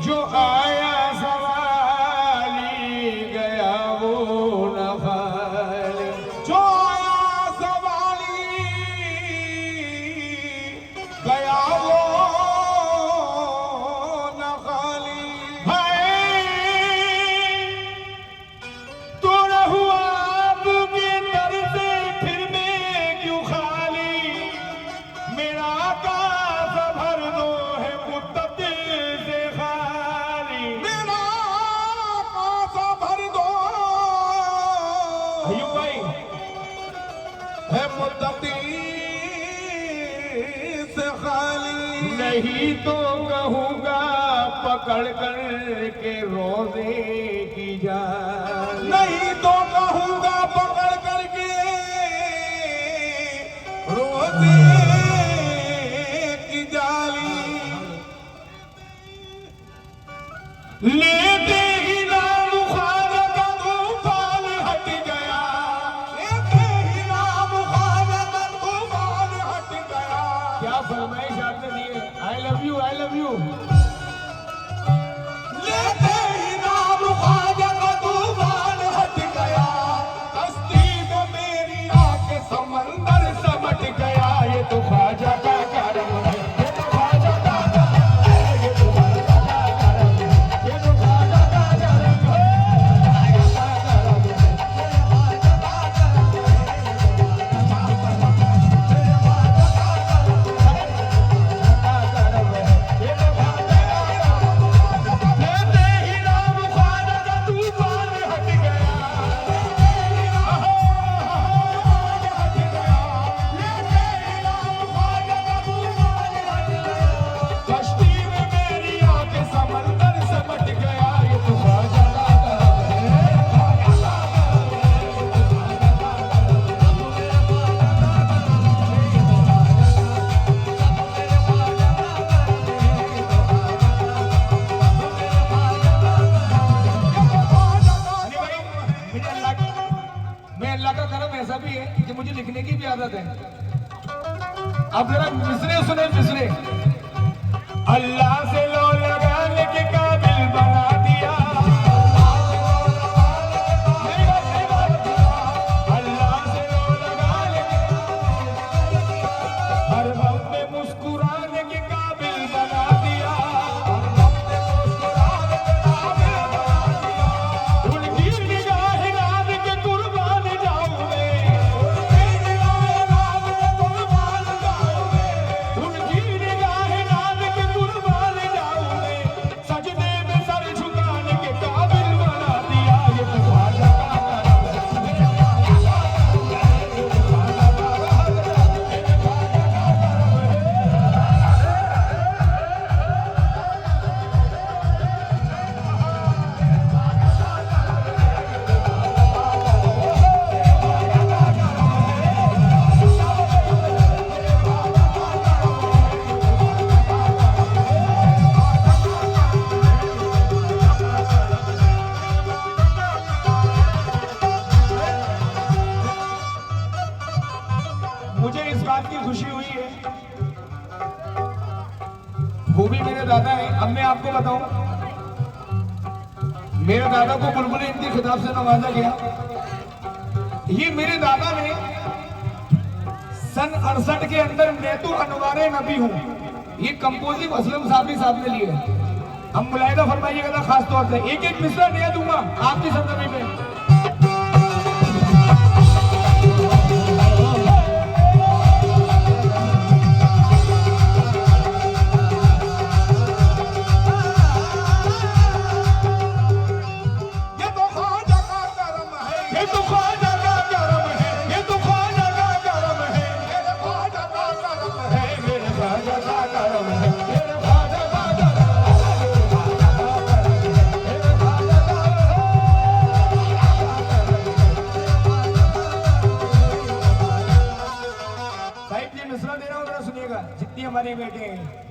जो आया सवाली गया वो न खाली, जो आया सवाली गया वो न खाली। तो न हुआ आपके दर से फिर मैं क्यों खाली, मेरा कासा भर दो है मुद्दत से खाली, मेरा कासा भर दो अय्यूब भाई है मुद्दती से खाली। नहीं तो कहूँगा पकड़ कर के रोजे की जान, नहीं तो कहूँगा पकड़ करके रोजे की जाली। लेते ही नाम खाना का तूफान हट गया, लेते ही नाम खाना का तूफान हट गया। क्या फरमाइश आपने दी है, I love you I love you. लेते ही नाम खाना का तूफान हट गया। कश्ती में मेरी आके समंदर समट गया, ये तो ख्वाजा का करम है, ये तो ख्वाजा का करम है, ये तो ख्वाजा का करम है, ये तो ख्वाजा का करम है, ख्वाजा का करम है, ये तो ख्वाजा का करम है। लेते ही नाम ख्वाजा का तूफान हट गया, कश्ती में मेरी आके समंदर समट गया, ये तो ख्वाजा का करम है, ख्वाजा का मैं अल्लाह का करम ऐसा भी है कि मुझे लिखने की भी आदत है। अब जरा मिसरे सुने मिसरे। अल्लाह से लो लगाने के काबिल बना दिया, अल्लाह से लो लगाने के हर वक्त में मुस्कुराने के काबिल बना दिया, उनकी निगाह नाज के कुर्बान जाऊं मैं, उनकी निगाह नाज के कुर्बान जाऊं मैं, सजदे में सर झुकाने के काबिल बना दिया, ये तो ख्वाजा का करम है। मुझे इस बात की खुशी हुई है, वो भी मेरे दादा है। अब मैं आपको बताऊं, मेरे दादा को बुलबुल हिंदी खिताब से नवाजा गया। ये मेरे दादा ने सन 68 के अंदर मैं तो अनवारे नबी हूं, ये कंपोजिंग असलम साबरी साहब ने लिए। हम मुलाहिदा फरमाइएगा खास तौर से, एक एक मिसरा नया दूंगा आपकी सरजमी में। ये तो ख्वाजा का करम है, ये तो ख्वाजा का करम है, ये तो ख्वाजा का करम है, मेरे ख्वाजा का करम है। मेरे ख्वाजा का करम है, मेरे ख्वाजा का करम है, मेरे ख्वाजा का साहिब जी मिसरा दे रहा हूँ, जरा सुनिएगा जितनी हमारे बेटे हैं।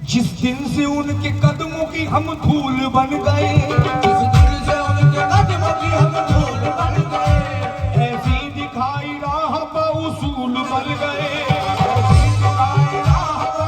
जिस दिन से उनके कदमों की हम धूल बन गए, जिस दिन से उनके कदमों की हम धूल बन गए, ऐसी दिखाई राह बा उसूल बन गए, ऐसी दिखाई राह बा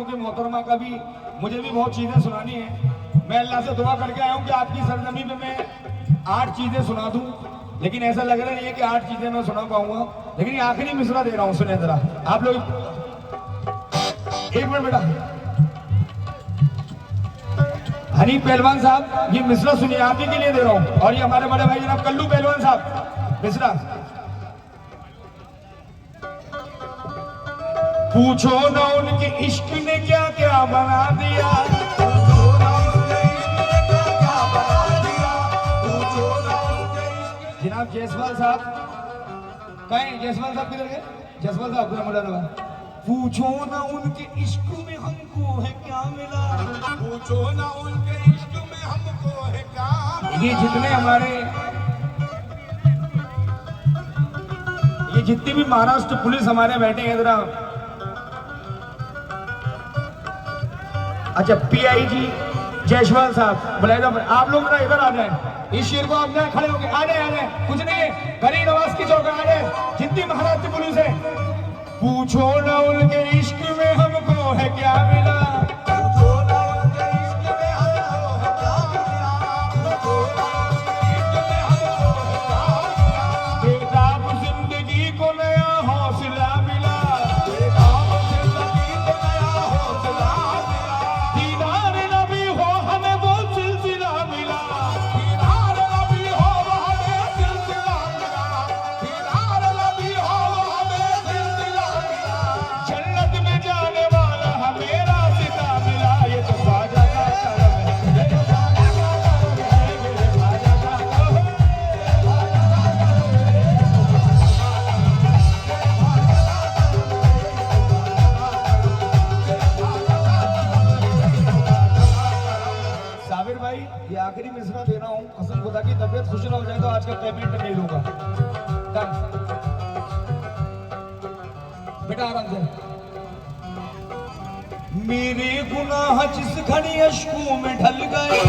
क्योंकि मोहतरमा का भी मुझे भी बहुत चीजें सुनानी है। मैं अल्लाह से दुआ करके आया हूँ कि आपकी सरजमी पे मैं 8 चीजें सुना दूं, लेकिन ऐसा लग रहा नहीं है कि 8 चीजें मैं सुना पाऊंगा। लेकिन ये आखिरी मिसरा दे रहा हूँ, सुने जरा आप लोग। एक मिनट बेटा, हनी पहलवान साहब ये मिसरा सुनिए, आप ही के लिए दे रहा हूँ। और ये हमारे बड़े भाई जनाब कल्लू पहलवान साहब मिसरा। पूछो ना उनके इश्क ने क्या क्या बना दिया, पूछो ना उनके इश्क ने क्या क्या बना दिया, पूछो ना उनके इश्क। जनाब जायसवाल साहब कहें, जायसवाल साहब किधर गए? जायसवाल साहब पूरा मोड़ा लगा। पूछो ना उनके इश्क में हमको है क्या मिला, पूछो ना उनके इश्क में हमको है क्या मिला। ये जितने हमारे ये जितनी भी महाराष्ट्र पुलिस हमारे बैठे हैं जरा, अच्छा पीआईजी जायसवाल साहब बुलाए जाओ। आप लोग ना इधर आ जाए, इस शेर को आप ना खड़े होके आ जाए, कुछ नहीं है, गरीब नवाज की चौक आ जाए, जितनी महाराष्ट्र पुलिस है। पूछो ना उनके इश्क में हमको है क्या मिला, पूछो ना उनके इश्क में हमको है क्या मिला, पूछो ना उनके इश्क में हमको है क्या मिला। बेताब जिंदगी को नया हौसला मिला, बेताब जिंदगी को नया हौसला मिला, दीदार नबी हो हमें वो सिलसिला मिला, दीदार नबी हो हमें सिलसिला मिला, दीदार नबी हो हमें सिलसिला मिला। जन्नत में जाने वाला हमें रास्ता मिला। ये तो ख्वाजा का करम है, ये तो ख्वाजा का करम है, मेरे ख्वाजा का करम है। साबिर भाई ये आखिरी मिसरा दे रहा हूँ, कसम खुदा की तबीयत खुश ना हो जाए तो आज का पेमेंट नहीं लूंगा। डन बेटा आराम से। मेरे गुनाह जिस घड़ी अश्कों में ढल गए,